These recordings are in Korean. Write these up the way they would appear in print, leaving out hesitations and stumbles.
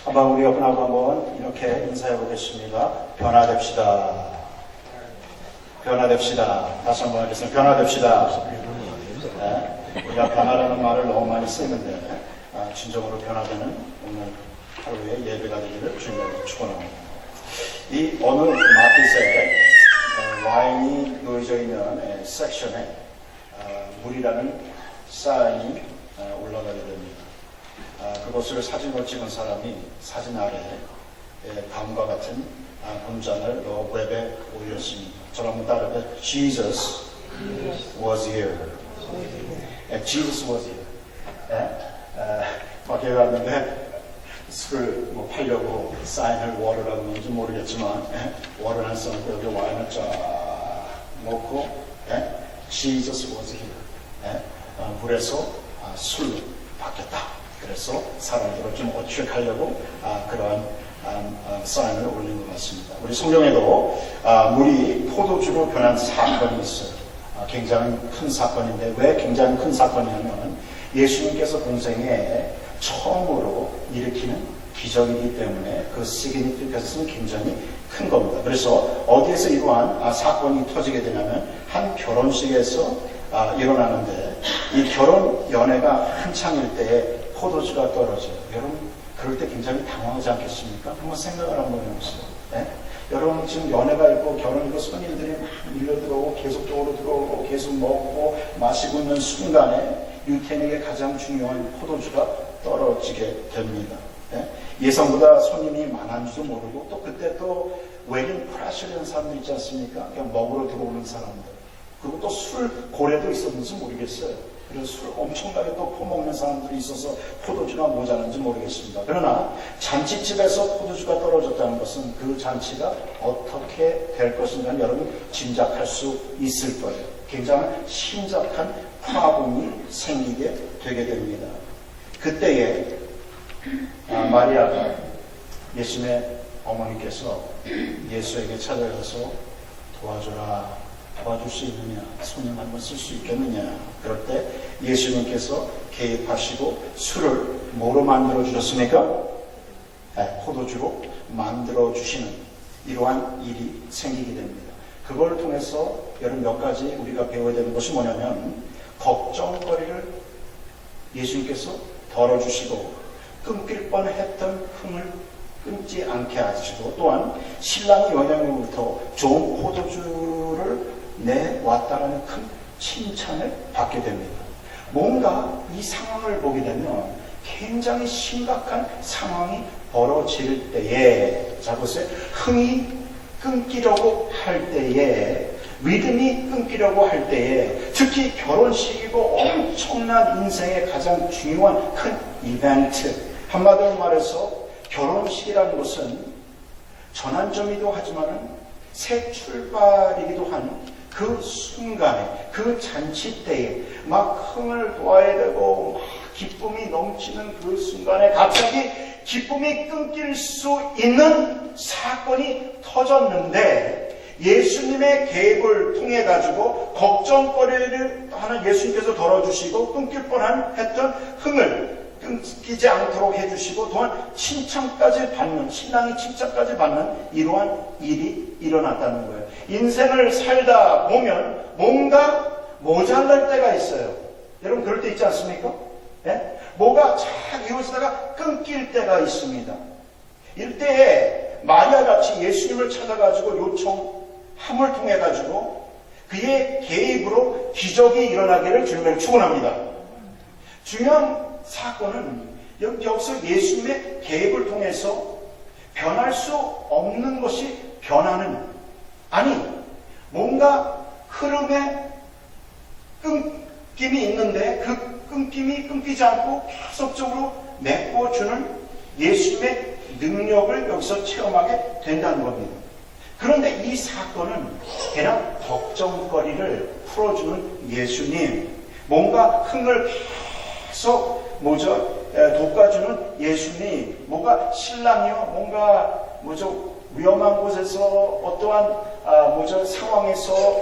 한번 우리 여러분하고 한번 이렇게 인사해 보겠습니다. 변화됩시다. 변화됩시다. 다시 한번 하겠습니다. 변화됩시다. 네, 우리가 변화라는 말을 너무 많이 쓰는데 진정으로 변화되는 오늘 하루의 예배가 되기를 주님으로 축원합니다. 이 어느 마켓에 와인이 놓여져 있는 섹션에 물이라는 사인이 올라가게 됩니다. 그것을 사진으로 찍은 사람이 사진 아래에 다음과 같은 문장을 웹에 올렸습니다. 저를 한번 따라해. Jesus was here. Jesus was here. 밖에 갔는데 술을 팔려고 사인을 워를 하는 건지 모르겠지만 워를 한 사람도 여기 와인을 쫙 놓고 Jesus was here. 물에서 술로 바뀌었다. 그래서 사람들을 좀 어취하려고 그러한 사인을 올린 것 같습니다. 우리 성경에도 물이 포도주로 변한 사건이 있어요. 굉장히 큰 사건인데 왜 굉장히 큰 사건이냐면 예수님께서 공생에 처음으로 일으키는 기적이기 때문에 그 시그니피컨스는 굉장히 큰 겁니다. 그래서 어디에서 이러한 사건이 터지게 되냐면 한 결혼식에서 일어나는데 이 결혼 연애가 한창일 때에 포도주가 떨어져요. 여러분 그럴 때 굉장히 당황하지 않겠습니까? 한번 생각을 한번 해보세요. 네? 여러분 지금 연애가 있고 결혼이고 손님들이 막 밀려들어오고 계속적으로 들어오고 계속 먹고 마시고 있는 순간에 유태인에게 가장 중요한 포도주가 떨어지게 됩니다. 네? 예상보다 손님이 많은지도 모르고 또 그때 또 웨딩 프레셔라는 사람들 있지 않습니까? 그냥 먹으러 들어오는 사람들. 그리고 또 술 고래도 있었는지 모르겠어요. 그래서 술 엄청나게 또 퍼먹는 사람들이 있어서 포도주가 모자란지 모르겠습니다. 그러나 잔치집에서 포도주가 떨어졌다는 것은 그 잔치가 어떻게 될 것인가 여러분 짐작할 수 있을 거예요. 굉장히 심각한 파국이 생기게 되게 됩니다. 그때에 마리아가 예수님의 어머니께서 예수에게 찾아가서 도와줘라. 도와줄 수 있느냐? 손님 한번 쓸 수 있겠느냐? 그럴 때 예수님께서 개입하시고 술을 뭐로 만들어 주셨습니까? 포도주로 만들어 주시는 이러한 일이 생기게 됩니다. 그걸 통해서 여러분 몇 가지 우리가 배워야 되는 것이 뭐냐면 걱정거리를 예수님께서 덜어주시고 끊길 뻔했던 흥을 끊지 않게 하시고 또한 신랑의 영향으로부터 좋은 포도주를 내왔다라는 큰 칭찬을 받게 됩니다. 뭔가 이 상황을 보게 되면 굉장히 심각한 상황이 벌어질 때에 자 보세요. 흥이 끊기려고 할 때에 믿음이 끊기려고 할 때에 특히 결혼식이고 엄청난 인생의 가장 중요한 큰 이벤트 한마디로 말해서 결혼식이라는 것은 전환점이기도 하지만 새 출발이기도 한 그 순간에 그 잔치 때에 막 흥을 돋아야 되고 막 기쁨이 넘치는 그 순간에 갑자기 기쁨이 끊길 수 있는 사건이 터졌는데 예수님의 개입을 통해 가지고 걱정거리를 하나 예수님께서 덜어주시고 끊길 뻔한 했던 흥을 끊기지 않도록 해주시고 또한 칭찬까지 받는 신랑이 칭찬까지 받는 이러한 일이 일어났다는 거예요. 인생을 살다 보면 뭔가 모자랄 때가 있어요. 여러분 그럴 때 있지 않습니까? 네? 뭐가 잘 이루어지다가 끊길 때가 있습니다. 이때에 마리아같이 예수님을 찾아가지고 요청함을 통해 가지고 그의 개입으로 기적이 일어나기를 주님을 축원합니다. 중요한 사건은 여기서 예수님의 개입을 통해서 변할 수 없는 것이 변하는 아니 뭔가 흐름에 끊김이 있는데 그 끊김이 끊기지 않고 계속적으로 메꿔주는 예수님의 능력을 여기서 체험하게 된다는 겁니다. 그런데 이 사건은 그냥 걱정거리를 풀어주는 예수님 뭔가 흥을 계속 돋궈주는 예수님 뭐가 신랑이요 뭔가 위험한 곳에서 어떠한 상황에서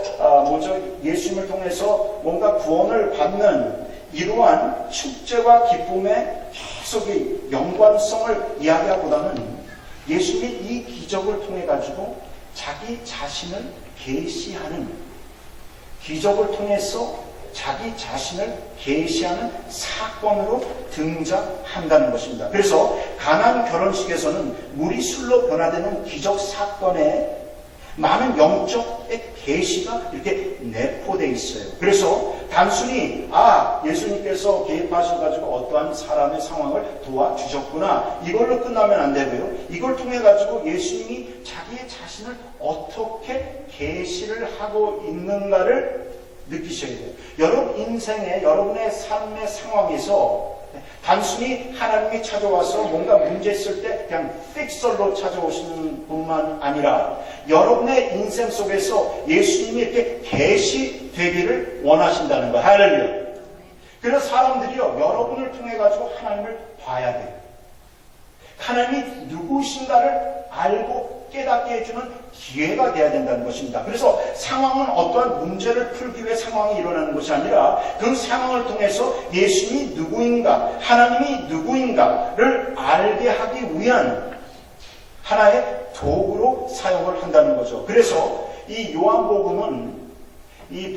예수님을 통해서 뭔가 구원을 받는 이러한 축제와 기쁨의 계속의 연관성을 이야기하보다는 예수님이 이 기적을 통해 가지고 자기 자신을 계시하는, 기적을 통해서 자기 자신을 계시하는 사건으로 등장한다는 것입니다. 그래서 가나안 결혼식에서는 물이 술로 변화되는 기적 사건에 많은 영적의 계시가 이렇게 내포되어 있어요. 그래서 단순히 예수님께서 개입하셔가지고 어떠한 사람의 상황을 도와주셨구나, 이걸로 끝나면 안 되고요. 이걸 통해 가지고 예수님이 자기의 자신을 어떻게 계시를 하고 있는가를 느끼셔야 돼요. 여러분 인생에, 여러분의 삶의 상황에서 단순히 하나님이 찾아와서 뭔가 문제 있을 때 그냥 픽설로 찾아오시는 뿐만 아니라 여러분의 인생 속에서 예수님이 이렇게 계시되기를 원하신다는 거예요. 할렐루야. 그래서 사람들이요, 여러분을 통해 가지고 하나님을 봐야 돼요. 하나님이 누구신가를 알고 깨닫게 해주는 기회가 돼야 된다는 것입니다. 그래서 상황은 어떠한 문제를 풀기 위해 상황이 일어나는 것이 아니라 그 상황을 통해서 예수님이 누구인가, 하나님이 누구인가를 알게 하기 위한 하나의 도구로 사용을 한다는 거죠. 그래서 이 요한복음은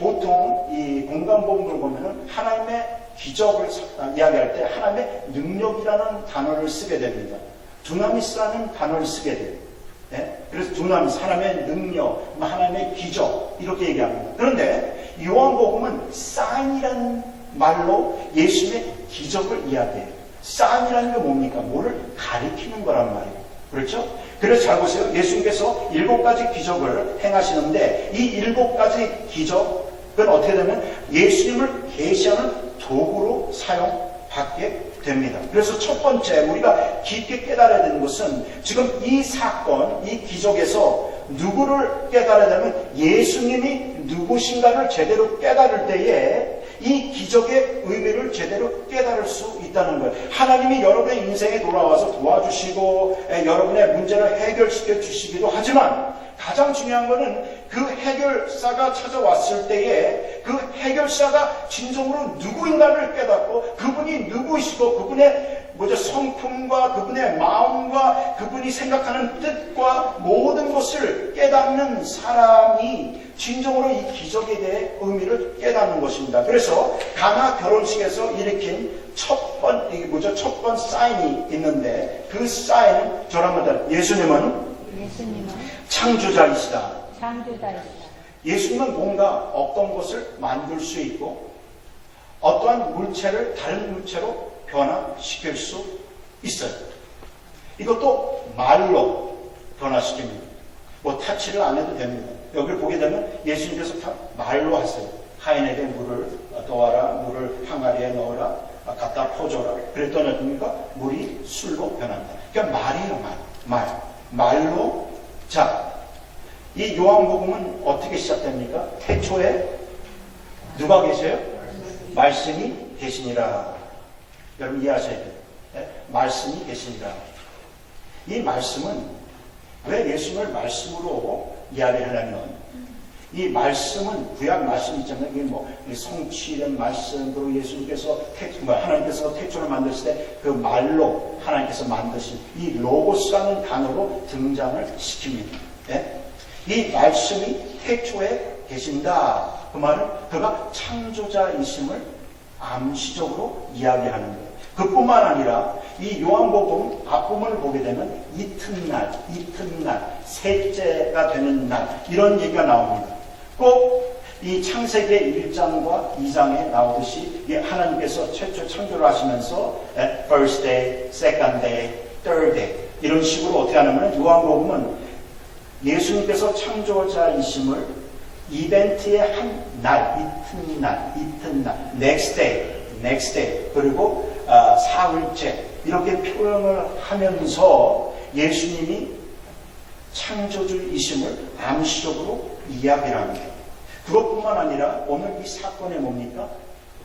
보통 이 공간복음을 보면은 하나님의 기적을 이야기할 때 하나님의 능력이라는 단어를 쓰게 됩니다. 두나미스라는 단어를 쓰게 돼요. 네? 그래서 두나미스, 하나님의 능력, 하나님의 기적, 이렇게 얘기합니다. 그런데 요한복음은 사인이라는 말로 예수님의 기적을 이야기해요. 사인이라는 게 뭡니까? 뭐를 가리키는 거란 말이에요. 그렇죠? 그래서 잘 보세요. 예수님께서 7가지 기적을 행하시는데 이 7가지 기적은 어떻게 되면 예수님을 계시하는 도구로 사용받게 됩니다. 그래서 첫 번째 우리가 깊게 깨달아야 되는 것은 지금 이 사건, 이 기적에서 누구를 깨달아야 되면 예수님이 누구신가를 제대로 깨달을 때에 이 기적의 의미를 제대로 깨달을 수 있다는 거예요. 하나님이 여러분의 인생에 돌아와서 도와주시고 여러분의 문제를 해결시켜 주시기도 하지만 가장 중요한 것은 그 해결사가 찾아왔을 때에 그 해결사가 진정으로 누구인가를 깨닫고 그분이 누구이시고 그분의 성품과 그분의 마음과 그분이 생각하는 뜻과 모든 것을 깨닫는 사람이 진정으로 이 기적에 대해 의미를 깨닫는 것입니다. 그래서 가나 결혼식에서 일으킨 첫 번 사인이 있는데 그 사인은 저랍니다. 예수님은 창조자이시다. 예수님은 뭔가 어떤 것을 만들 수 있고 어떠한 물체를 다른 물체로 변화시킬 수 있어요. 이것도 말로 변화시킵니다. 타치를 안 해도 됩니다. 여기를 보게 되면 예수님께서 다 말로 하세요. 하인에게 물을 떠와라, 물을 항아리에 넣어라, 갖다 퍼줘라. 그랬더니 어떻습니까? 물이 술로 변한다. 그러니까 말이에요, 말로. 자, 이 요한복음은 어떻게 시작됩니까? 태초에 누가 계세요? 말씀이 계시니라. 여러분 이해하셔야 돼요. 네? 말씀이 계시니라. 이 말씀은 왜 예수님을 말씀으로 이야기를 하냐면 이 말씀은 구약 말씀 있잖아요. 이게 성취된 말씀, 그리고 예수님께서 하나님께서 태초를 만드실 때 그 말로 하나님께서 만드신 이 로고스라는 단어로 등장을 시킵니다. 네? 이 말씀이 태초에 계신다. 그 말은 그가 창조자이심을 암시적으로 이야기하는 거예요. 그뿐만 아니라 이 요한복음 앞부분을 보게 되면 이튿날, 셋째가 되는 날 이런 얘기가 나옵니다. 꼭 이 창세기 1장과 2장에 나오듯이 하나님께서 최초 창조를 하시면서 first day, second day, third day 이런 식으로 어떻게 하냐면 요한복음은 예수님께서 창조자이심을 이벤트의 한 날, 이튿날, next day, 그리고 사흘째 이렇게 표현을 하면서 예수님이 창조주이심을 암시적으로 이야기를 합니다. 그것뿐만 아니라 오늘 이 사건에 뭡니까?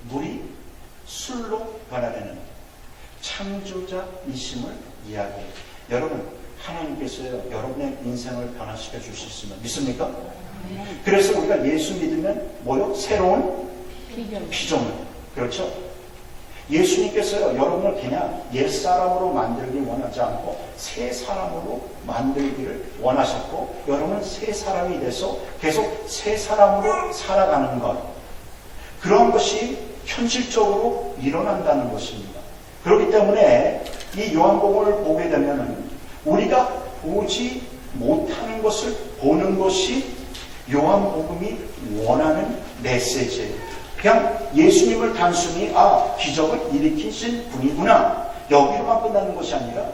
물이 술로 변화되는 창조자이심을 이야기해요. 여러분, 하나님께서요, 여러분의 인생을 변화시켜 줄 수 있으면 믿습니까? 그래서 우리가 예수 믿으면 뭐요? 새로운 피조물. 그렇죠? 예수님께서요, 여러분을 그냥 옛사람으로 만들기 원하지 않고 새 사람으로 만들기를 원하셨고, 여러분은 새 사람이 돼서 계속 새 사람으로 살아가는 것, 그런 것이 현실적으로 일어난다는 것입니다. 그렇기 때문에 이 요한복음을 보게 되면 우리가 보지 못하는 것을 보는 것이 요한복음이 원하는 메시지예요. 그냥 예수님을 단순히 기적을 일으키신 분이구나, 여기로만 끝나는 것이 아니라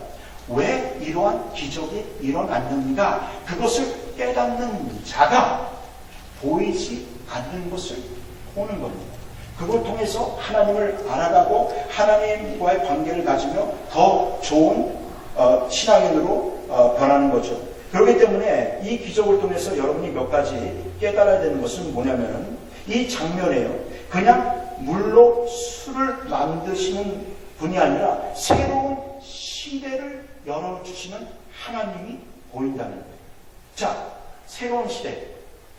왜 이러한 기적이 일어났는가, 그것을 깨닫는 자가 보이지 않는 것을 보는 겁니다. 그걸 통해서 하나님을 알아가고 하나님과의 관계를 가지며 더 좋은 신앙인으로 변하는 거죠. 그렇기 때문에 이 기적을 통해서 여러분이 몇 가지 깨달아야 되는 것은 뭐냐면, 이 장면에요, 그냥 물로 술을 만드시는 분이 아니라 새로운 시대를 열어주시는 하나님이 보인다는 거예요. 자, 새로운 시대.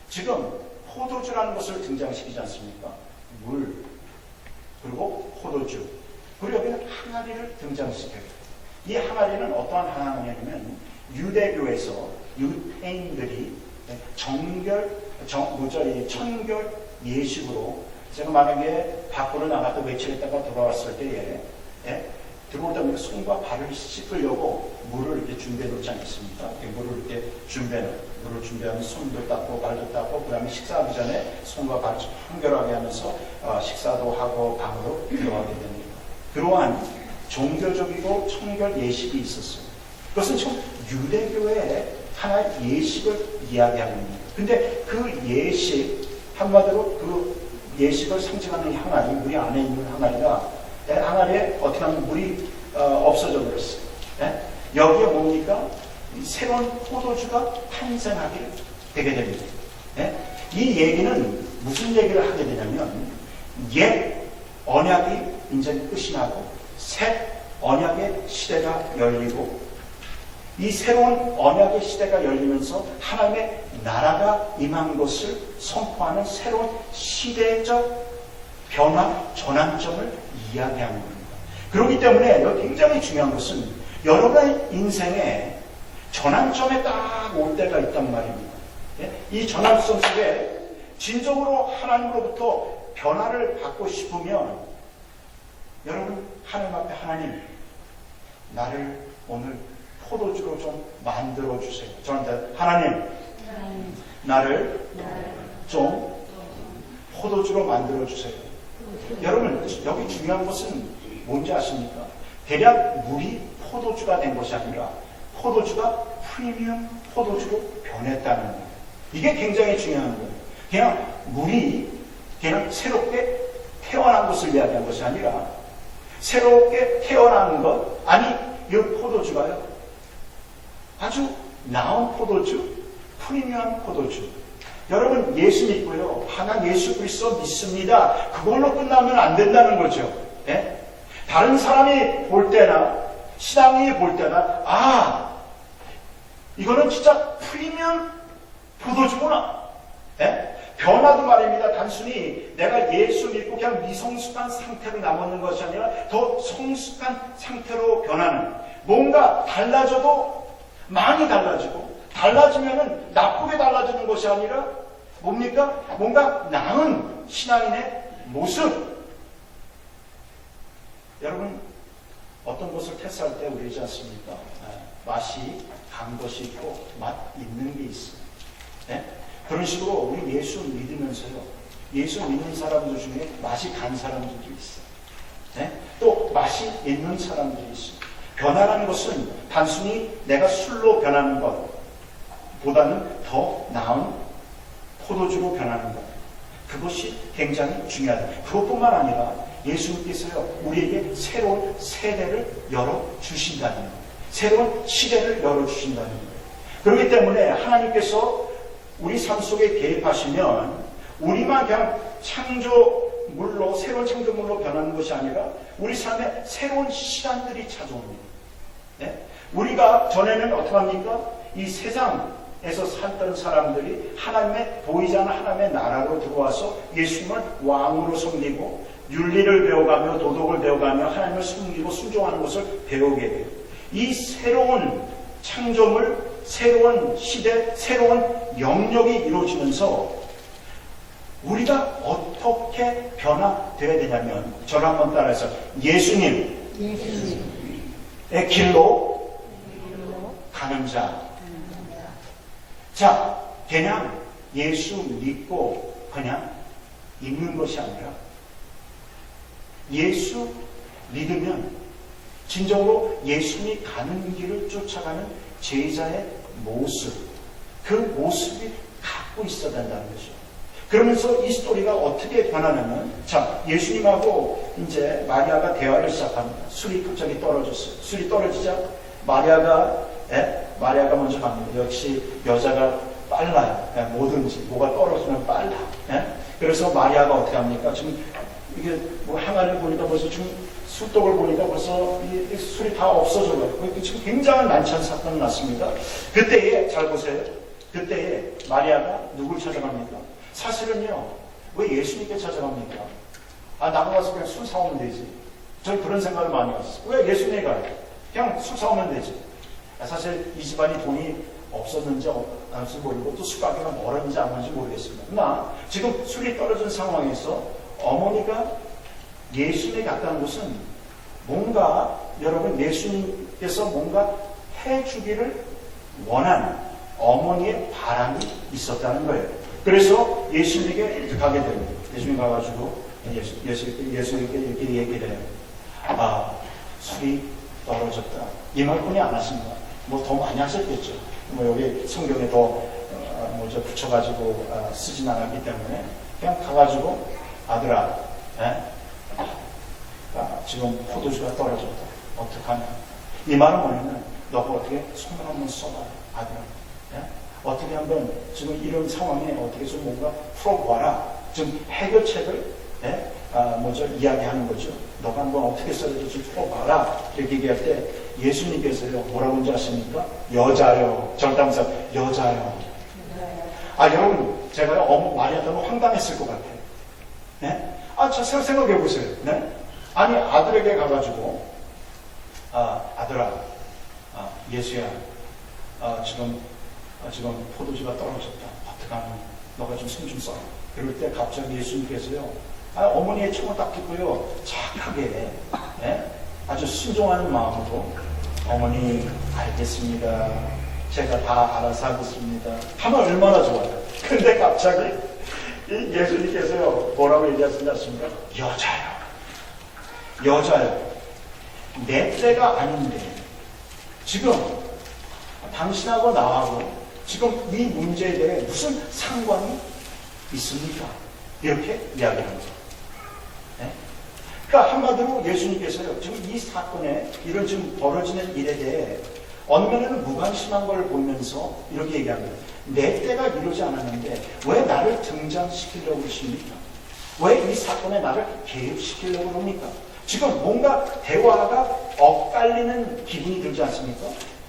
지금 포도주라는 것을 등장시키지 않습니까? 물, 그리고 포도주, 그리고 여기는 항아리를 등장시켜요. 이 항아리는 어떠한 항아리냐면, 유대교에서 유대인들이 천결 예식으로, 제가 만약에 밖으로 나갔다 외출했다가 돌아왔을 때에 들어올 때 손과 발을 씻으려고 물을 이렇게 준비해 놓지 않겠습니까? 물을 이렇게 물을 준비하면 손도 닦고 발도 닦고, 그 다음에 식사하기 전에 손과 발을 청결하게 하면서 식사도 하고 방으로 들어가게 됩니다. 그러한 종교적이고 청결 예식이 있었어요. 그것은 지금 유대교의 하나의 예식을 이야기하고 있는 거예요. 근데 그 예식, 한마디로 그 예식을 상징하는 항아리, 물이 안에 있는 항아리에 어떻게 하면 물이 없어져 버렸어요. 여기에 뭡니까? 새로운 포도주가 탄생하게 되게 됩니다. 이 얘기는 무슨 얘기를 하게 되냐면, 옛 언약이 이제 끝이 나고 새 언약의 시대가 열리고, 이 새로운 언약의 시대가 열리면서 하나님의 나라가 임한 것을 선포하는 새로운 시대적 변화, 전환점을 이야기하는 겁니다. 그렇기 때문에 굉장히 중요한 것은 여러분의 인생에 전환점에 딱 올 때가 있단 말입니다. 이 전환점 속에 진정으로 하나님으로부터 변화를 받고 싶으면, 여러분 하나님 앞에, 하나님, 나를 오늘 포도주로 좀 만들어주세요. 저한테, 하나님, 나를 좀 포도주로 만들어주세요. 여러분, 여기 중요한 것은 뭔지 아십니까? 대략 물이 포도주가 된 것이 아니라 포도주가 프리미엄 포도주로 변했다는 거예요. 이게 굉장히 중요한 거예요. 그냥 물이 그냥 새롭게 태어난 것을 이야기한 것이 아니라, 새롭게 태어난 것, 아니, 이 포도주가요, 아주 나은 포도주, 프리미엄 포도주. 여러분, 예수 믿고요, 난 예수 그리스도 믿습니다, 그걸로 끝나면 안 된다는 거죠. 다른 사람이 볼 때나 신앙인이 볼 때나, 이거는 진짜 프리미엄 포도주구나. 변화도 말입니다. 단순히 내가 예수 믿고 그냥 미성숙한 상태로 남았는 것이 아니라 더 성숙한 상태로 변하는, 뭔가 달라져도 많이 달라지고, 달라지면은 나쁘게 달라지는 것이 아니라 뭡니까? 뭔가 나은 신앙인의 모습. 여러분, 어떤 것을 테스트할 때 우리지 않습니까? 맛이 간 것이 있고 맛 있는 게 있어요. 그런 식으로 우리 예수 믿으면서요, 예수 믿는 사람들 중에 맛이 간 사람들도 있어요. 또 맛이 있는 사람들이 있어요. 변화라는 것은 단순히 내가 술로 변하는 것보다는 더 나은 포도주로 변하는 것, 그것이 굉장히 중요하다. 그것뿐만 아니라 예수님께서요, 우리에게 새로운 세대를 열어주신다는 거예요. 새로운 시대를 열어주신다는 거예요. 그렇기 때문에 하나님께서 우리 삶 속에 개입하시면 우리만 그냥 창조물로, 새로운 창조물로 변하는 것이 아니라 우리 삶에 새로운 시간들이 찾아옵니다. 우리가 전에는 어떻게 합니까? 이 세상에서 살던 사람들이 하나님의 보이지 않는 하나님의 나라로 들어와서 예수님을 왕으로 섬기고 윤리를 배워가며 도덕을 배워가며 하나님을 숨기고 순종하는 것을 배우게 돼요. 이 새로운 창조물, 새로운 시대, 새로운 영역이 이루어지면서 우리가 어떻게 변화되어야 되냐면 저를 한번 따라해서 예수님의 길로 가는 자. 자, 그냥 예수 믿고 그냥 있는 것이 아니라 예수 믿으면 진정으로 예수님이 가는 길을 쫓아가는 제자의 모습, 그 모습이 갖고 있어야 된다는 거죠. 그러면서 이 스토리가 어떻게 변하냐면, 자, 예수님하고 이제 마리아가 대화를 시작합니다. 술이 갑자기 떨어졌어요. 술이 떨어지자 마리아가 먼저 갑니다. 역시 여자가 빨라요. 뭐든지 뭐가 떨어지면 빨라. 그래서 마리아가 어떻게 합니까? 지금 이게 뭐 항아리를 보니까 벌써 지금 술독을 보니까 벌써 이 술이 다 없어져가지고 지금 굉장한 난처한 사건이 났습니다. 그때에 잘 보세요. 그때에 마리아가 누굴 찾아갑니까? 사실은요, 왜 예수님께 찾아갑니까? 나가 가서 그냥 술 사오면 되지. 저는 그런 생각을 많이 했어요. 왜 예수님에 가요? 그냥 술 사오면 되지. 사실 이 집안이 돈이 없었는지 안 없었는지 모르고 또 숙박이가 멀었는지 안 멀었는지 모르겠습니다. 그러나 지금 술이 떨어진 상황에서 어머니가 예수님에 갔다는 것은 뭔가 여러분 예수님께서 뭔가 해주기를 원한 어머니의 바람이 있었다는 거예요. 그래서 예수님에게 가게 됩니다. 예수님 가가지고 예수님께 이렇게 얘기를 해요. 술이 떨어졌다. 이 말뿐이 안 하십니다. 뭐 더 많이 하셨겠죠. 뭐 여기 성경에 더 붙여가지고 쓰진 않았기 때문에 그냥 가가지고 아들아, 지금 포도주가 떨어졌다. 어떡하냐? 이 말은 뭐냐면 너가 어떻게 손을 한번 써봐, 아들아. 어떻게 한번 지금 이런 상황에 어떻게 좀 뭔가 풀어보아라. 지금 해결책을 이야기하는 거죠. 너가 한번 어떻게 써야지 좀 풀어봐라. 이렇게 얘기할 때 예수님께서요 뭐라고 하는지 아십니까? 여자요. 절담사 여자요. 여러분 제가요 말이 하다가 황당했을 것 같아요. 저 생각해 보세요. 아니 아들에게 가가지고 아들아, 예수야, 지금 포도주가 떨어졌다. 어떡하냐? 너가 좀 손 좀 써. 그럴 때 갑자기 예수님께서요, 어머니의 청을 딱 듣고요, 착하게, 아주 순종하는 마음으로, 어머니, 알겠습니다. 제가 다 알아서 하겠습니다. 하면 얼마나 좋아요. 근데 갑자기 예수님께서요, 뭐라고 얘기하시지 않습니까? 여자요. 내 때가 아닌데, 지금 당신하고 나하고 지금 이 문제에 대해 무슨 상관이 있습니까? 이렇게 이야기합니다. 그러니까 한마디로 예수님께서요, 지금 이 사건에 이런 지금 벌어지는 일에 대해 어느 면에는 무관심한 걸 보면서 이렇게 얘기합니다. 내 때가 이러지 않았는데 왜 나를 등장시키려고 그러십니까? 왜 이 사건에 나를 개입시키려고 합니까? 지금 뭔가 대화가 엇갈리는 기분이 들지 않습니까?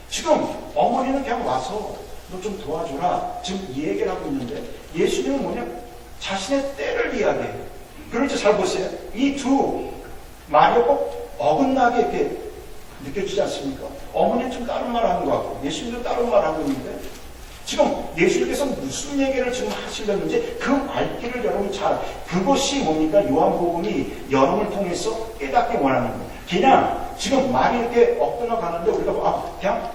지금 어머니는 그냥 와서 너 좀 도와줘라. 지금 이 얘기를 하고 있는데 예수님은 뭐냐? 자신의 때를 이야기해요. 그럴 때 잘 보세요. 이 두 말이 꼭 어긋나게 이렇게 느껴지지 않습니까? 어머니는 좀 다른 말을 하는 것 같고 예수님도 다른 말을 하고 있는데 지금 예수님께서 무슨 얘기를 지금 하시려는지 그 말귀를 여러분 그것이 뭡니까? 요한복음이 여러분을 통해서 깨닫기 원하는 거예요. 그냥 지금 말이 이렇게 엇끊어 가는데 우리가 그냥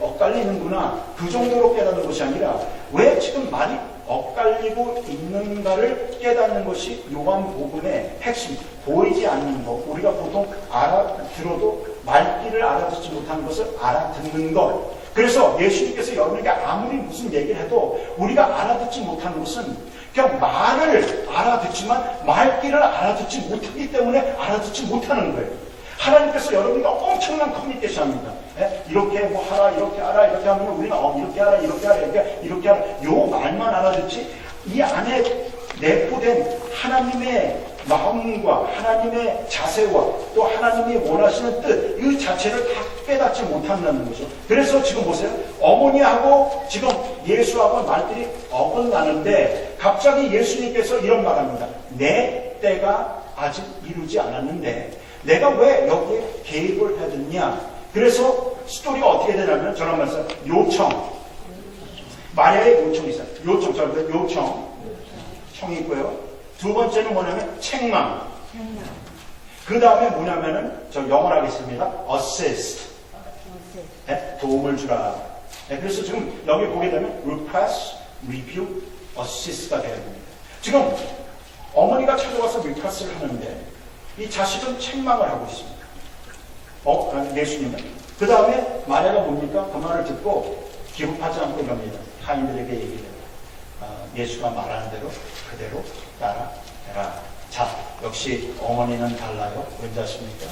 엇갈리는구나. 그 정도로 깨닫는 것이 아니라 왜 지금 말이 엇갈리고 있는가를 깨닫는 것이 요한복음의 핵심. 보이지 않는 것. 우리가 보통 알아들어도 말귀를 알아듣지 못하는 것을 알아듣는 것. 그래서 예수님께서 여러분에게 아무리 무슨 얘기를 해도 우리가 알아듣지 못하는 것은 그냥 말을 알아듣지만 말귀를 알아듣지 못하기 때문에 알아듣지 못하는 거예요. 하나님께서 여러분과 엄청난 커뮤니케이션 합니다. 이렇게 뭐 하라, 이렇게 하라, 이렇게 하면 우리는 이렇게 하라, 이렇게 하라, 이렇게 하라. 요 말만 알아듣지 이 안에 내포된 하나님의 마음과 하나님의 자세와 또 하나님이 원하시는 뜻, 이 자체를 다 깨닫지 못한다는 거죠. 그래서 지금 보세요. 어머니하고 지금 예수하고 말들이 어긋나는데 갑자기 예수님께서 이런 말합니다. 내 때가 아직 이루지 않았는데 내가 왜 여기에 개입을 해야 되느냐. 그래서 스토리가 어떻게 되냐면 저런 말씀 요청. 마리아의 요청이 있어요. 요청, 청이 있고요. 두 번째는 뭐냐면 책망. 그 다음에 뭐냐면은 저 영어로 하겠습니다. assist. 네, 도움을 주라. 네, 그래서 지금 여기 보게 되면 request, rebuke, assist가 되어야 됩니다. 지금 어머니가 찾아와서 request를 하는데 이 자식은 책망을 하고 있습니다. 예수님은. 그 다음에 마리아가 뭡니까? 그 말을 듣고 기겁하지 않고 이럽니다. 하인들에게 얘기해요. 예수가 말하는 대로 그대로 따라해라. 자, 역시 어머니는 달라요. 왠지 아십니까?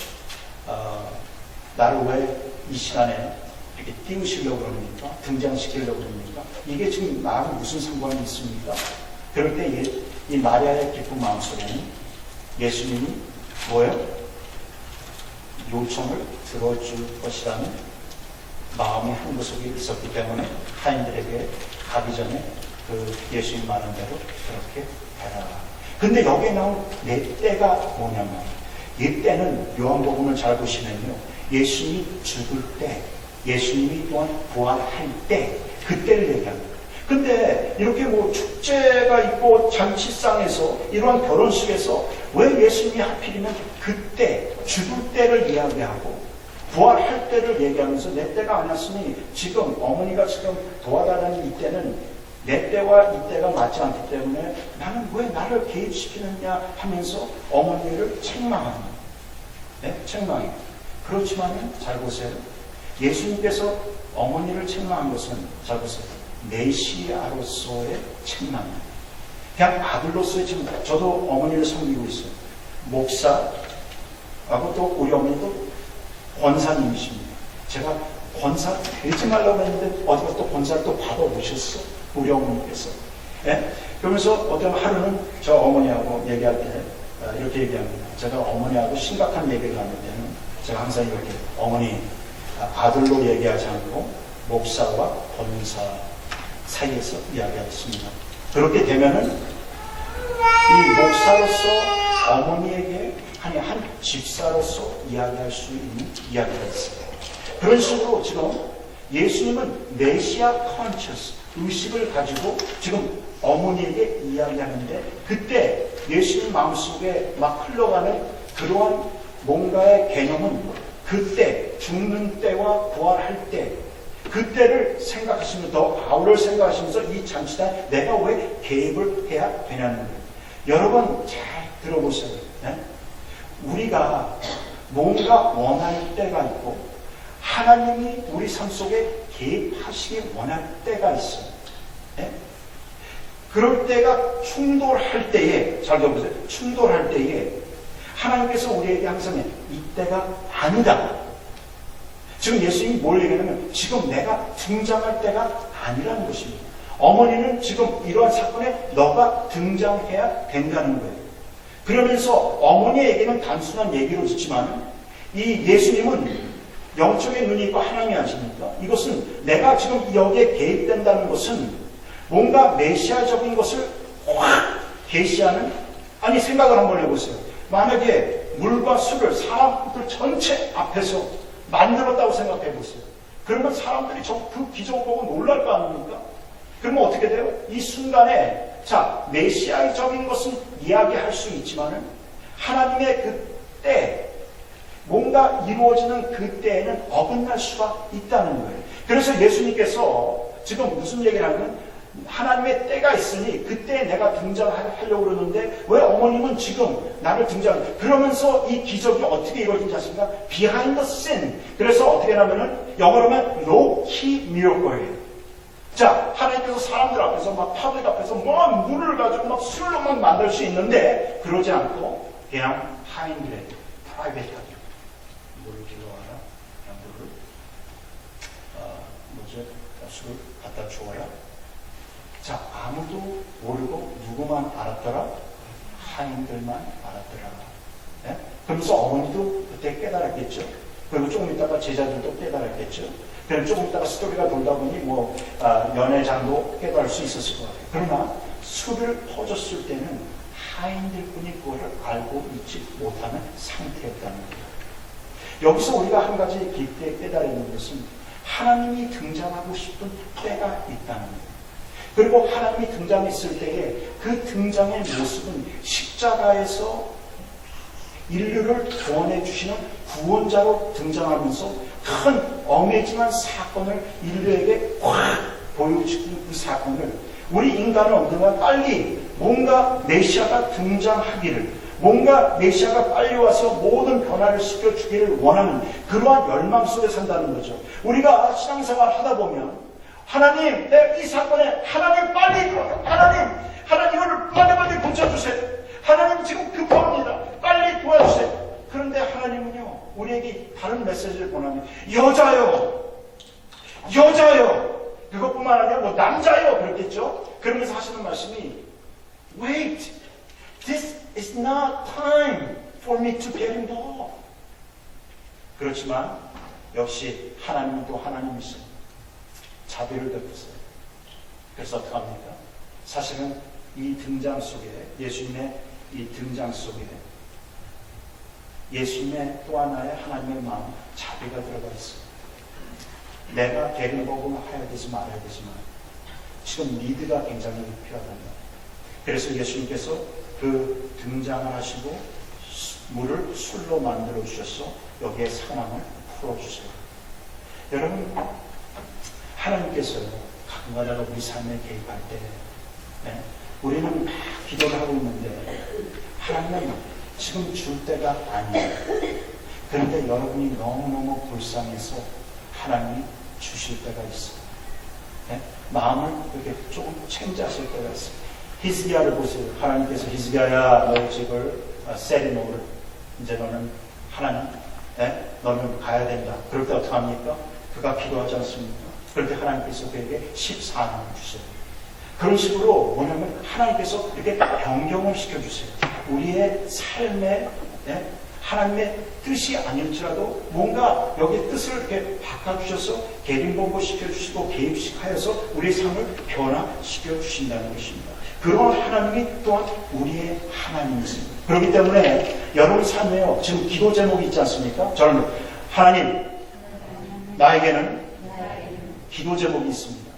나를 왜 이 시간에 이렇게 띄우시려고 그럽니까? 등장시키려고 그럽니까? 이게 지금 나하고 무슨 상관이 있습니까? 그럴 때 이 마리아의 기쁜 마음속에는 예수님이 뭐예요? 요청을 들어줄 것이라는 마음이 한 구석에 있었기 때문에 하인들에게 가기 전에 그 예수님 말한 대로 그렇게 해라. 근데 여기에 나온 내 때가 뭐냐면 이 때는 요한복음을 잘 보시면요. 예수님이 죽을 때, 예수님이 또한 부활할 때, 그때를 얘기합니다. 근데 이렇게 뭐 축제가 있고 잔치상에서 이러한 결혼식에서 왜 예수님이 하필이면 그때, 죽을 때를 이야기하고 부활할 때를 얘기하면서 내 때가 아니었으니 지금 어머니가 지금 도와달라는 이때는 내 때와 이때가 맞지 않기 때문에 나는 왜 나를 개입시키느냐 하면서 어머니를 책망합니다. 네? 책망해요. 그렇지만 잘 보세요. 예수님께서 어머니를 책망한 것은 잘 보세요. 메시아로서의 책망입니다. 그냥 아들로서의 책망. 저도 어머니를 섬기고 있어요. 목사하고 또 우리 어머니도 권사님이십니다. 제가 권사 되지 말라고 했는데 어디가 또 권사를 또 받아오셨어. 우리 어머니께서. 예? 그러면서 어떤 하루는 저 어머니하고 얘기할 때 이렇게 얘기합니다. 제가 어머니하고 심각한 얘기를 하는 때는 제가 항상 이렇게 어머니 아들로 얘기하지 않고 목사와 권사 사이에서 이야기하겠습니다. 그렇게 되면은 이 목사로서 어머니에게 한 집사로서 이야기할 수 있는 이야기가 있어요. 그런 식으로 지금 예수님은 메시아 컨셔스 의식을 가지고 지금 어머니에게 이야기하는데 그때 예수님 마음속에 막 흘러가는 그러한 뭔가의 개념은 그때 죽는 때와 부활할 때 그때를 생각하시면서 더 아우를 생각하시면서 이 잔치단에 내가 왜 개입을 해야 되냐는 거예요. 여러분 잘 들어보세요. 네? 우리가 뭔가 원할 때가 있고 하나님이 우리 삶 속에 개입하시기 원할 때가 있어요. 네? 그럴 때가 충돌할 때에 잘 들어보세요. 충돌할 때에 하나님께서 우리에게 항상 이때가 아니다. 지금 예수님이 뭘 얘기하냐면 지금 내가 등장할 때가 아니라는 것입니다. 어머니는 지금 이러한 사건에 너가 등장해야 된다는 거예요. 그러면서 어머니의 얘기는 단순한 얘기로 듣지만 이 예수님은 영적인 눈이 있고 하나님이 아십니까? 이것은 내가 지금 여기에 개입된다는 것은 뭔가 메시아적인 것을 확 계시하는 아니 생각을 한번 해보세요. 만약에 물과 술을 사람들 전체 앞에서 만들었다고 생각해 보세요. 그러면 사람들이 그 기적을 보고 놀랄 거 아닙니까? 그러면 어떻게 돼요? 이 순간에 자 메시아적인 것은 이야기할 수 있지만은 하나님의 그때 뭔가 이루어지는 그때에는 어긋날 수가 있다는 거예요. 그래서 예수님께서 지금 무슨 얘기를 하냐면 하나님의 때가 있으니 그때 내가 등장하려고 그러는데 왜 어머님은 지금 나를 등장해? 그러면서 이 기적이 어떻게 이루어진지 아십니까? Behind the scene. 그래서 어떻게 하냐면은 영어로 하면 low key miracle예요. 자, 하나님께서 사람들 앞에서 막 파들 앞에서 뭐 물을 가지고 막 술로만 만들 수 있는데 그러지 않고 그냥 하인들에게 프라이빗하게 물을 길러와라. 그냥 물을 술을 갖다 주어라. 자, 아무도 모르고 누구만 알았더라? 하인들만 알았더라. 네? 그러면서 어머니도 그때 깨달았겠죠. 그리고 조금 있다가 제자들도 깨달았겠죠. 그럼 조금 있다가 스토리가 돌다 보니 연회장도 깨달을 수 있었을 것 같아요. 그러나 술을 퍼줬을 때는 타인들 뿐이 그거를 알고 있지 못하는 상태였다는 거예요. 여기서 우리가 한 가지 깊게 깨달는 것은 하나님이 등장하고 싶은 때가 있다는 거예요. 그리고 하나님이 등장했을 때에 그 등장의 모습은 십자가에서 인류를 구원해 주시는 구원자로 등장하면서 큰 어메이징한 사건을 인류에게 확 보여주는 그 사건을 우리 인간은 언젠가 빨리 뭔가 메시아가 등장하기를, 뭔가 메시아가 빨리 와서 모든 변화를 시켜주기를 원하는 그러한 열망 속에 산다는 거죠. 우리가 신앙생활 하다 보면 하나님, 이 사건에 하나님 빨리, 하나님을 빨리 고쳐주세요. 하나님 지금 급합니다. 빨리 도와주세요. 그런데 하나님은요, 우리에게 다른 메시지를 보내면 여자요. 그것뿐만 아니라 뭐 남자요. 그렇겠죠? 그러면서 하시는 말씀이 Wait, this is not time for me to get involved. 그렇지만 역시 하나님은 또 하나님이세요. 자비를 베푸세요. 그래서 어떻게 합니까? 사실은 이 등장 속에, 예수님의 이 등장 속에 예수님의 또 하나의 하나님의 마음, 자비가 들어가 있어요. 내가 게림복음을 해야 되지 말아야 되지만 지금 리드가 굉장히 필요하답니다. 그래서 예수님께서 그 등장을 하시고 물을 술로 만들어 주셔서 여기에 상황을 풀어주세요. 여러분, 하나님께서 가끔가다가 우리 삶에 개입할 때 우리는 막 기도를 하고 있는데 하나님은 지금 줄 때가 아니에요. 그런데 여러분이 너무너무 불쌍해서 하나님이 주실 때가 있어요. 마음을 이렇게 조금 체인지하실 때가 있어요. 히스기야를 보세요. 하나님께서 히스기야야, 너 집을 세리노를 이제 너는 하나님, 너는 가야 된다. 그럴 때 어떻게 합니까? 그가 기도하지 않습니까? 그럴 때 하나님께서 그에게 14년을 주세요. 그런 식으로 뭐냐면 하나님께서 이렇게 변경을 시켜주세요. 우리의 삶에 하나님의 뜻이 아닐지라도 뭔가 여기 뜻을 이렇게 바꿔주셔서 계림봉고 시켜주시고 개입하여서 우리의 삶을 변화시켜 주신다는 것입니다. 그런 하나님이 또한 우리의 하나님이십니다. 그렇기 때문에 여러분 삶에요, 지금 기도 제목이 있지 않습니까? 저는 하나님, 나에게는 기도 제목이 있습니다.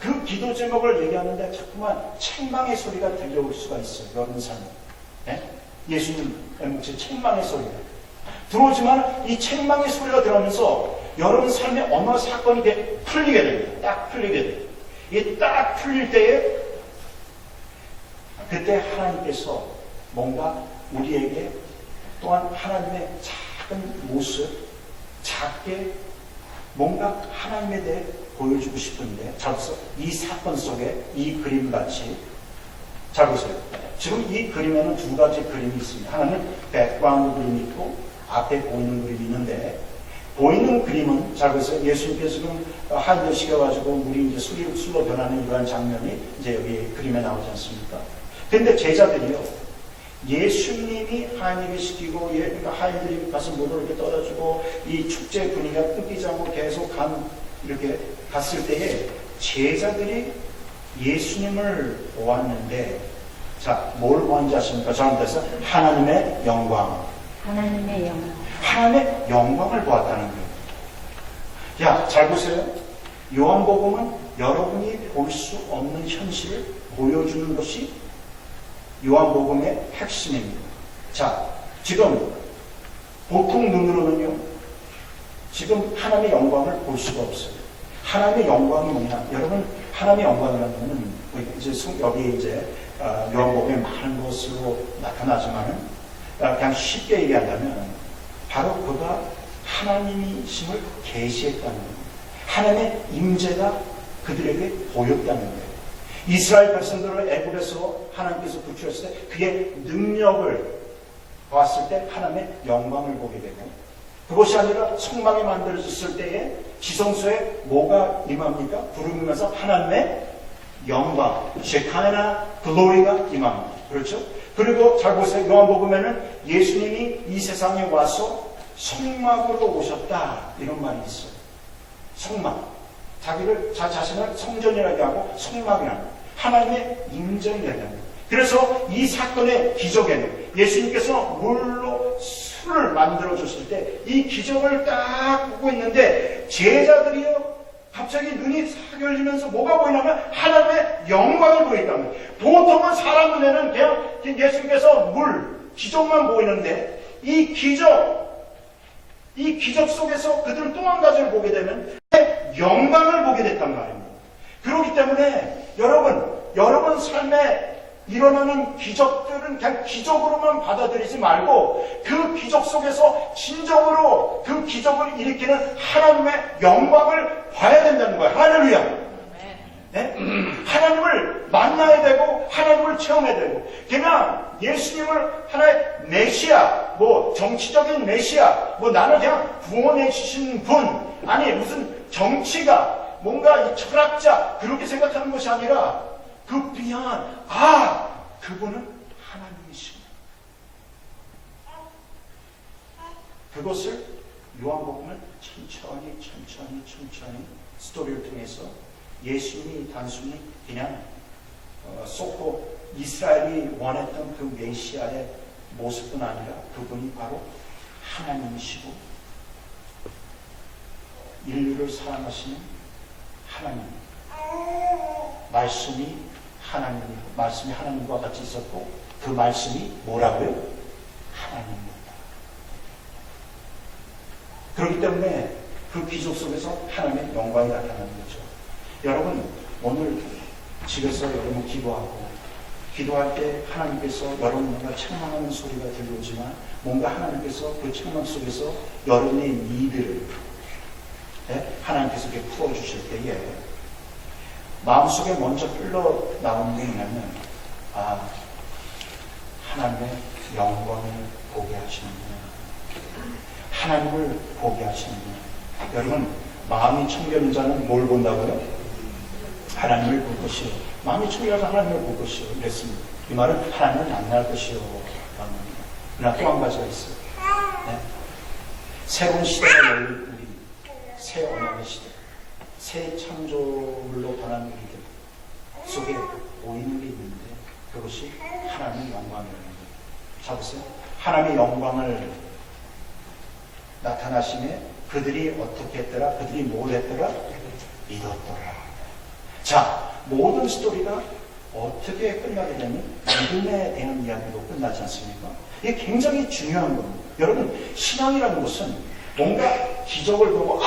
그 기도 제목을 얘기하는데 자꾸만 책망의 소리가 들려올 수가 있어요. 여러분 삶에. 예수님 묵지 책망의 소리가 들어오지만 이 책망의 소리가 들어오면서 여러분 삶에 어느 사건이 풀리게 됩니다. 딱 풀리게 돼요. 이게 딱 풀릴 때에 그때 하나님께서 뭔가 우리에게 또한 하나님의 작은 모습, 작게 뭔가 하나님에 대해 보여주고 싶은데, 자 보세요. 이 사건 속에 이 그림같이, 자 보세요. 지금 이 그림에는 두 가지 그림이 있습니다. 하나는 백그라운드 그림이 있고 앞에 보이는 그림이 있는데, 보이는 그림은, 자 보세요. 예수님께서 지금 하인들 시켜가지고 물이 이제 술로 변하는 이러한 장면이 이제 여기 그림에 나오지 않습니까? 근데 제자들이요, 예수님이 하인에게 시키고 하인들이 가서 물을 이렇게 떠다주고 이 축제 분위기가 끊기지 않고 계속 이렇게 갔을 때에 제자들이 예수님을 보았는데, 자, 뭘 보았는지 아십니까? 잘못해서 하나님의 영광. 하나님의 영광. 하나님의 영광을 보았다는 거예요. 야, 잘 보세요. 요한복음은 여러분이 볼 수 없는 현실을 보여주는 것이 요한복음의 핵심입니다. 자, 지금 보통 눈으로는요, 지금 하나님의 영광을 볼 수가 없어요. 하나님의 영광이 뭐냐? 여러분, 하나님의 영광이라는 것은 이제 여기 이제 요한복음에 많은 것으로 나타나지만은 그냥 쉽게 얘기한다면 바로 그가 하나님이심을 계시했다는 거예요. 하나님의 임재가 그들에게 보였다는 거예요. 이스라엘 백성들을 애굽에서 하나님께서 구출했을 때 그의 능력을 봤을 때 하나님의 영광을 보게 되고, 그것이 아니라 성막이 만들어졌을 때에 지성소에 뭐가 임합니까? 부르면서 하나님의 영광, 쉐카나 글로리가 임합니다. 그렇죠? 그리고 잘 보세요. 요한복음에는 예수님이 이 세상에 와서 성막으로 오셨다, 이런 말이 있어요. 성막. 자신을 성전이라고 하고 성막이라는 거예요. 하나님의 임재를 얘기합니다. 그래서 이 사건의 기적에는 예수님께서 물로 술을 만들어 줬을 때 이 기적을 딱 보고 있는데 제자들이요 갑자기 눈이 싹 열리면서 뭐가 보이냐면 하나님의 영광이 보였다는 거예요. 보통은 사람 눈에는 그냥 예수님께서 물, 기적만 보이는데 이 기적 속에서 그들은 또 한 가지를 보게 되면 영광을 보게 됐단 말입니다. 그렇기 때문에 여러분 삶에 일어나는 기적들은 그냥 기적으로만 받아들이지 말고 그 기적 속에서 진정으로 그 기적을 일으키는 하나님의 영광을 봐야 된다는 거예요. 할렐루야. 네? 하나님을 만나야 되고 하나님을 체험해야 되고 그냥 예수님을 하나의 메시아, 뭐 정치적인 메시아, 뭐 나는 그냥 구원해 주신 분, 아니 무슨 정치가 뭔가 이 철학자 그렇게 생각하는 것이 아니라 그 비한 그분은 하나님이십니다. 그것을 요한복음을 천천히 스토리를 통해서 예수님이 단순히 그냥 쏟고 이스라엘이 원했던 그 메시아의 모습뿐 아니라 그분이 바로 하나님이시고 인류를 사랑하시는 하나님, 말씀이 하나님과 같이 있었고 그 말씀이 뭐라고요? 하나님입니다. 그렇기 때문에 그 기적 속에서 하나님의 영광이 나타나는 거죠. 여러분 오늘 집에서 여러분 기도할 때 하나님께서 여러분 뭔가 책망하는 소리가 들려오지만 뭔가 하나님께서 그 책망 속에서 여러분의 니들을 하나님께서 이렇게 풀어주실 때에 마음속에 먼저 흘러나오는 게 뭐냐면 하나님의 영광을 보게 하시는구나. 하나님을 보게 하시는구나. 여러분 마음이 청결한 자는 뭘 본다고요? 하나님을 볼 것이요. 마음이 청결한 자는 하나님을 볼 것이요. 이랬습니다. 이 말은 하나님을 만날 것이요. 그러나 또 한 가지가 있어요. 네? 새로운 시대가 열릴 우리, 새 언약의 시대, 새 창조물로 변한 우리들 속에 보이는 게 있는데 그것이 하나님의 영광이라는 거예요. 자 보세요. 하나님의 영광을 나타나심에 그들이 어떻게 했더라? 그들이 뭘 했더라? 믿었더라. 자, 모든 스토리가 어떻게 끝나게 되면 믿음에 대한 이야기로 끝나지 않습니까? 이게 굉장히 중요한 겁니다. 여러분, 신앙이라는 것은 뭔가 기적을 보고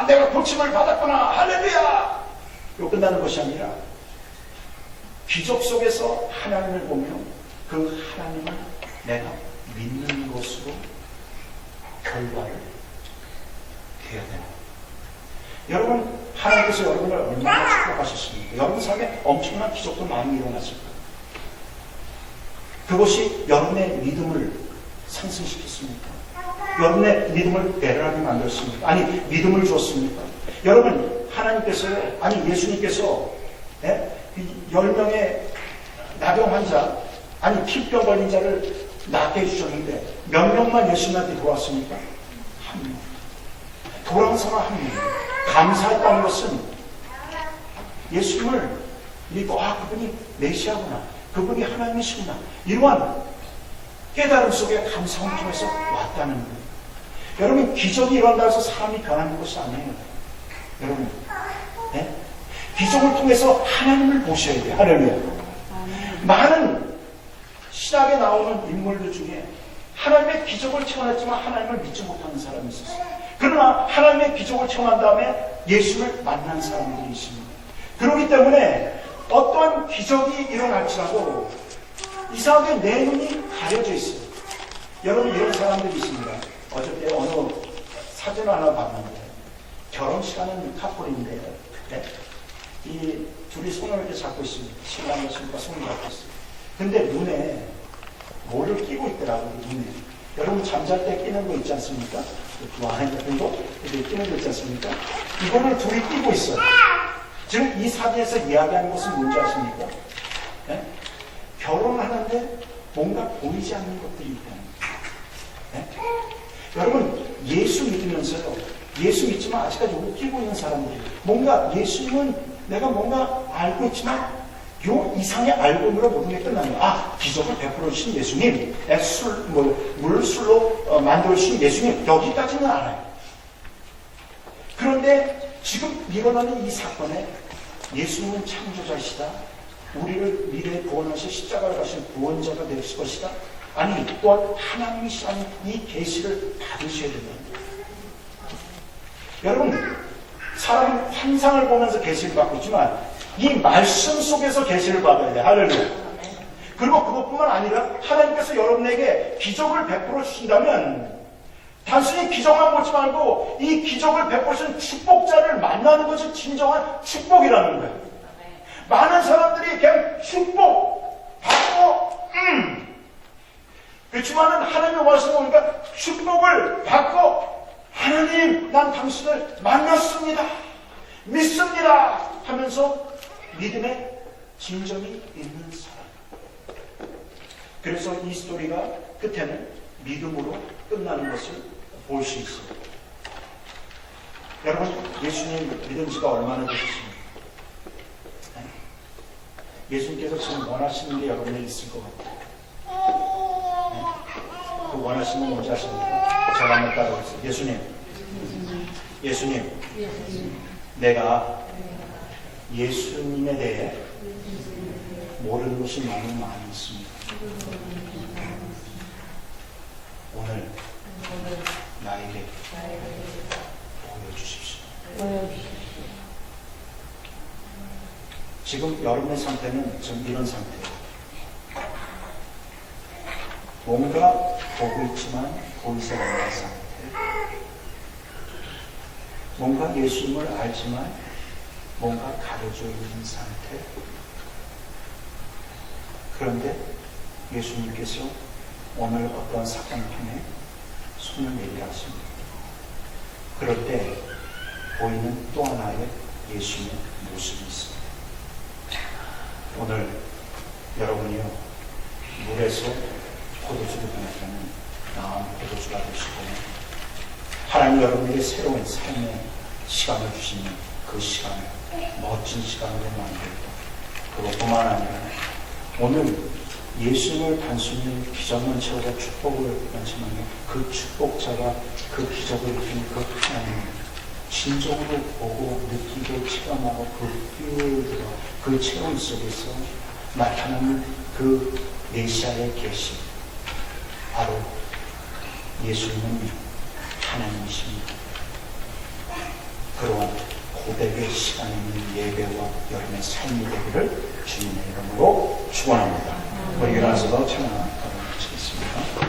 내가 고침을 받았구나 할렐루야 이거 끝나는 것이 아니라 기적 속에서 하나님을 보며 그 하나님을 내가 믿는 것으로 결과를 해야 됩니다. 여러분 하나님께서 여러분을 얼마나 축복하셨습니까? 여러분 삶에 엄청난 기적도 많이 일어났을 거예요. 그것이 여러분의 믿음을 상승시켰습니까? 여러분의 믿음을 배려하게 만들었습니까? 아니 믿음을 줬습니까? 여러분 하나님께서요, 아니 예수님께서 10명의 나병 환자, 아니 피병 걸린 자를 낫게 해주셨는데 몇 명만 예수님한테 돌아왔습니까? 한 명. 돌아온 사람 한 명. 감사했다는 것은 예수님을 믿고 그분이 메시아구나, 그분이 하나님이시구나, 이러한 깨달음 속에 감사함을 통해서 왔다는 거예요. 여러분 기적이 일어난다고 해서 사람이 변하는 것이 아니에요. 여러분 기적을 통해서 하나님을 보셔야 돼요. 할렐루야. 많은 신학에 나오는 인물들 중에 하나님의 기적을 체험했지만 하나님을 믿지 못하는 사람이 있었어요. 그러나 하나님의 기적을 체험한 다음에 예수를 만난 사람들이 있습니다. 그렇기 때문에 어떠한 기적이 일어날지라도 이 사람의 내 눈이 가려져 있어요. 여러분 이런 사람들이 있습니다. 어저께 어느 사진 하나 봤는데 결혼식하는 카풀인데 이 둘이 손을 이렇게 잡고 있습니다. 신랑과 신부가 손을 잡고 있어요. 근데 눈에 뭐를 끼고 있더라고요. 눈에. 여러분 잠잘 때 끼는 거 있지 않습니까? 그 안에 같은 거 이렇게 끼는 거 있지 않습니까? 이거를 둘이 끼고 있어요. 지금 이 사진에서 이야기하는 것은 뭔지 아십니까? 결혼하는데 뭔가 보이지 않는 것들이 있다는 거예요. 여러분 예수 믿으면서요, 예수 믿지만 아직까지 웃기고 있는 사람들이 뭔가 예수님은 내가 뭔가 알고 있지만 요 이상의 알고으로 모든 게 끝나는 거예요. 아, 기적을 베풀어 주신 예수님, 물을 술로 만들어 주신 예수님, 여기까지는 알아요. 그런데 지금 일어나는 이 사건에 예수님은 창조자이시다, 우리를 미래에 구원하실 십자가를 가신 구원자가 되실 것이다, 아니 또한 하나님이시라는 이 계시를 받으셔야 된다. 여러분, 사람은 환상을 보면서 계시를 받고 있지만 이 말씀 속에서 계시를 받아야 돼. 할렐루야. 그리고 그것뿐만 아니라 하나님께서 여러분에게 기적을 베풀어 주신다면 단순히 기적만 보지 말고 이 기적을 베풀어 주신 축복자를 만나는 것이 진정한 축복이라는 거예요. 많은 사람들이 그냥 축복 받고 그렇지만은 하나님의 말씀을 보니까 축복을 받고 하나님, 난 당신을 만났습니다, 믿습니다 하면서 믿음의 진정이 있는 사람. 그래서 이 스토리가 끝에는 믿음으로 끝나는 것을 볼 수 있습니다. 여러분, 예수님 믿은 지가 얼마나 되셨습니까? 예수님께서 지금 원하시는 게 여러분에게 있을 것 같아요. 그 원하시는 건 뭔지 아십니까? 제가 한번 따라오겠습니다. 예수님, 내가 예수님에 대해 모르는 것이 너무 많이 있습니다. 오늘 나에게 보여주십시오. 지금 여러분의 상태는 지금 이런 상태예요. 뭔가 보고 있지만 보이지 않는 상태. 뭔가 예수님을 알지만 뭔가 가려져 있는 상태. 그런데 예수님께서 오늘 어떤 사건을 통해 손을 내리라 하십니다. 그럴 때 보이는 또 하나의 예수님의 모습이 있습니다. 오늘 여러분이요, 물에서 포도주를 변했다는 나은 포도주가 되시고 하나님 여러분에게 새로운 삶의 시간을 주시는 그 시간을 멋진 시간으로 만들고, 그것뿐만 아니라 오늘 예수님을 단순히 기적만 채우고 축복을 받지만 그 축복자가 그 기적을 이루는 그 하나님을 진정으로 보고 느끼고 체험하고 그 뷰를 그 체험 속에서 나타나는 그 메시아의 계시, 바로 예수님은 하나님이십니다. 그러한 고백의 시간에 있는 예배와 여러분의 삶이 되기를 주님의 이름으로 축원합니다. 우리 일어나서 찬양 하시겠습니다.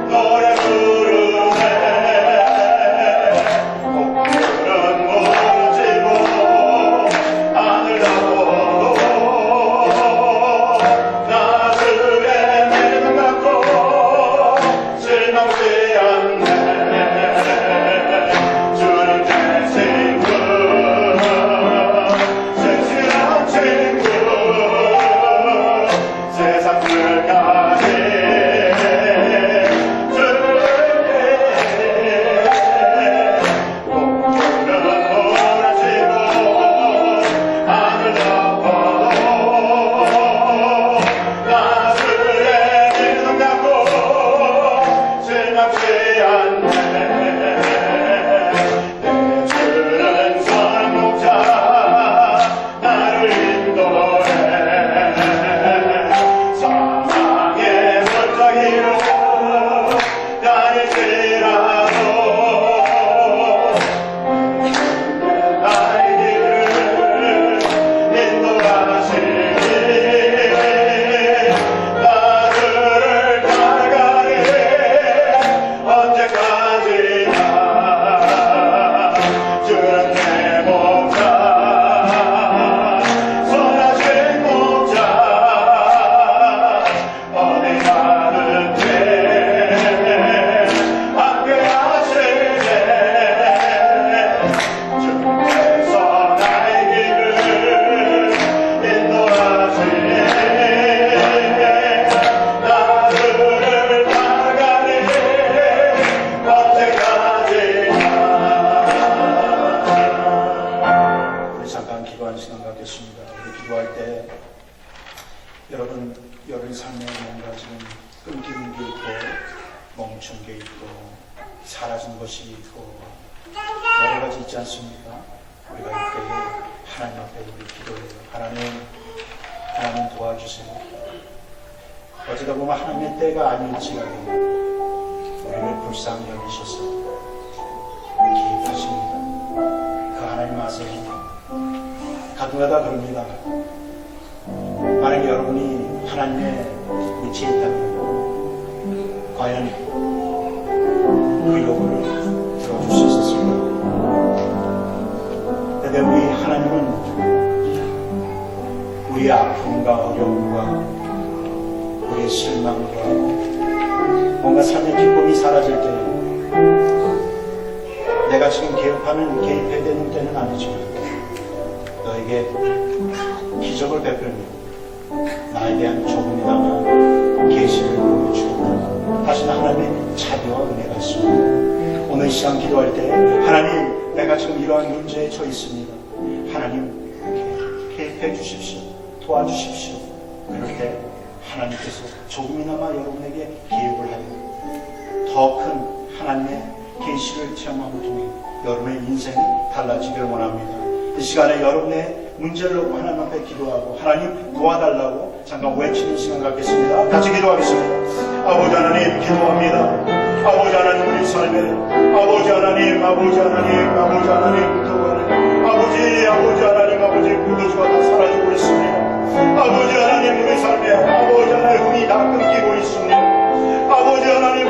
노래 부르며 멈춘 게 있고 사라진 것이 있고 여러 가지 있지 않습니까? 우리가 이때에 하나님 앞에 우리 기도해요. 하나님 도와주세요. 어쩌다 보면 하나님의 때가 아닐지라도 우리를 불쌍히 여기셔서 개입하십니다. 그 하나님 아세요? 가끔가다 그럽니다. 만약에 여러분이 하나님의 밑에 있다면 과연 그 요구를 들어줄 수 있었을까요? 근데 우리 하나님은 우리의 아픔과 어려움과 우리의 실망과 뭔가 삶의 기쁨이 사라질 때 내가 지금 개입해야 되는 때는 아니지만 너에게 기적을 베풀며 나에 대한 조금이나마 계시를 보여주고 다시는 하나님의 자비와 은혜가 있습니다. 오늘 이 시간 기도할 때 하나님 내가 지금 이러한 문제에 처해 있습니다. 하나님 개입해 주십시오. 도와주십시오. 그럴 때 하나님께서 조금이나마 여러분에게 개입을 하여 더 큰 하나님의 계시를 체험함을 통해 여러분의 인생이 달라지기를 원합니다. 이 시간에 여러분의 문제를 놓고 하나님 앞에 기도하고 하나님 도와달라고 잠깐 외치는 시간 갖겠습니다. 같이 기도하겠습니다. 아버지 하나님 기도합니다. 아버지 하나님 우리 삶에 아버지 하나님 기도하는 아버지 하나님 구도주가 다 사라지고 있습니다. 아버지 하나님 우리 삶에 아버지 하나님 흥이 다 끊기고 있습니다. 아버지 하나님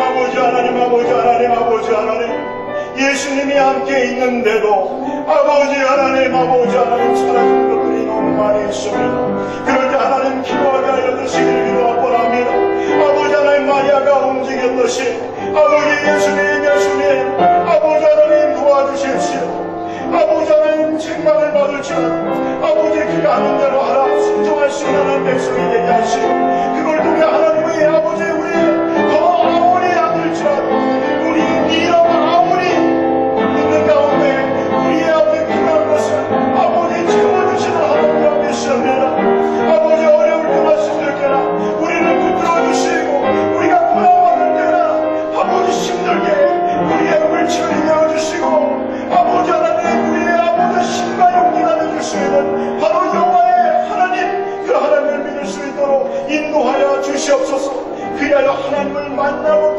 예수님이 함께 있는데도 아버지 하나님 사라진 것들이 너무 많이 있습니다. 그럴 때 하나님 기도하게 하여 주시기를 기도하고 원합니다. 아버지 하나님 마리아가 움직였듯이 아버지 예수님 아버지 하나님 도와주십시오. 아버지 하나님 책망을 받을지라도 아버지 그가 하는 대로 하라 순종할 수 있는 백성이 되게 하시고 그걸 통해 하나님의 아버지 우리 더 아무리 아들지라도 우리 이런 아무리 있는 가운데 우리의 앞에 필요한 것을 아버지 채워주시는 하나님 앞에 있습니다. 아버지 어려울 때나 힘들 때나 우리를 붙들어주시고 우리가 고난받을 때나 아버지 힘들게 우리의 물질을 내어주시고 아버지 하나님 우리의 아버지 힘과 용기가 되줄 수 있는 바로 여호와의 하나님 그 하나님을 믿을 수 있도록 인도하여 주시옵소서. 그리하여 하나님을 만나고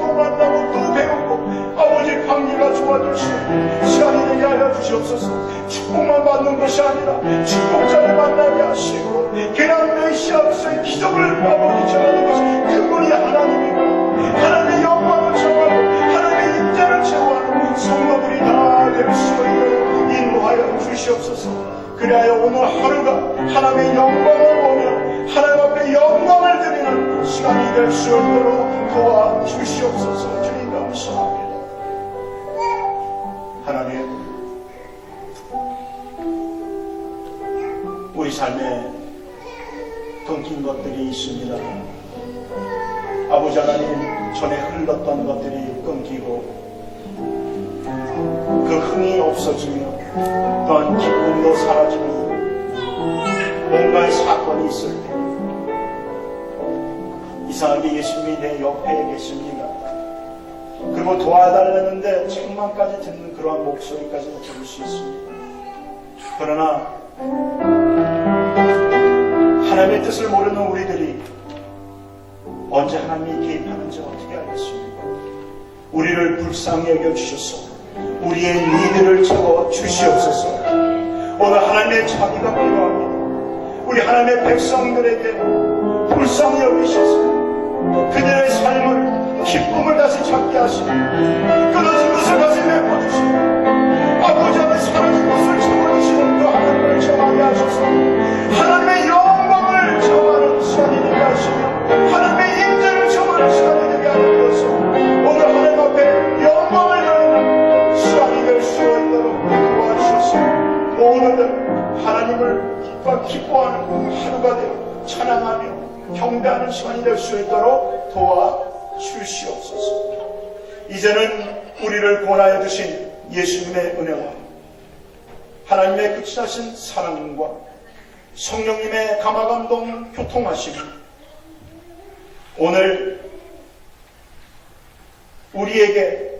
또 배우고 아버지 관계가 좋아질 수 있는 시간이 되게 하여 주시옵소서. 축복만 받는 것이 아니라 축복자를 만나게 하시고 그냥 메시아로서의 기적을 아버지 전하는 것이 그분이 하나님이고 하나님의 영광을 전하고 하나님의 임재를 제공하는 성도들이 다 될 수 있도록 인도하여 주시옵소서. 그리하여 오늘 하루가 하나님의 영광을 보며 하나님 앞에 영광을 드리는 시간이 될 수 있도록 도와주시옵소서. 주님 감사합니다. 하나님 우리 삶에 끊긴 것들이 있습니다. 아버지 하나님 전에 흘렀던 것들이 끊기고 그 흥이 없어지며 또한 기쁨도 사라지며 뭔가의 사건이 있을 때 이상하게 예수님이 내 옆에 계십니다. 그리고 도와달라는데 책망까지 듣는 그러한 목소리까지 들을 수 있습니다. 그러나 하나님의 뜻을 모르는 우리들이 언제 하나님이 개입하는지 어떻게 알겠습니까? 우리를 불쌍히 여겨주셔서 우리의 니들을 채워 주시옵소서. 오늘 하나님의 자비가 필요합니다. 우리 하나님의 백성들에게 불쌍히 여기셔서 그들의 삶을 기쁨을 다시 찾게 하시고 끊어진 것을 다시 메꿔주시고 아버지 앞에 사라진 것을 채워주시는 그 하나님을 정하게 하셔서 하나님의 영광을 정하는 시간이 되게 하시며 하나님의 임재를 정하는 시간이 되게 하는 것을 오늘 하나님 앞에 영광을 드리는 시간이 될 수 있도록 도와주셔서 모두들 하나님을 기뻐하는 하루가 되어 찬양하며 경배하는 시간이 될 수 있도록 도와주시옵소서. 이제는 우리를 구원하여 주신 예수님의 은혜와 하나님의 끝이하신 사랑과 성령님의 감화감동 교통하심이 오늘 우리에게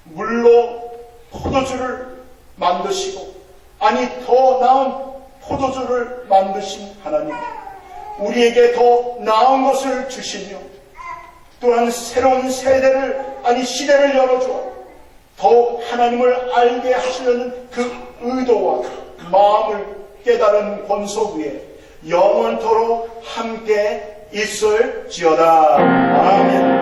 물로 포도주를 만드시고, 아니 더 나은 포도주를 만드신 하나님, 우리에게 더 나은 것을 주시며 또한 새로운 세대를, 아니 시대를 열어주어 더욱 하나님을 알게 하시려는 그 의도와 마음을 깨달은 권속 위에 영원토록 함께 있을지어다. 아멘.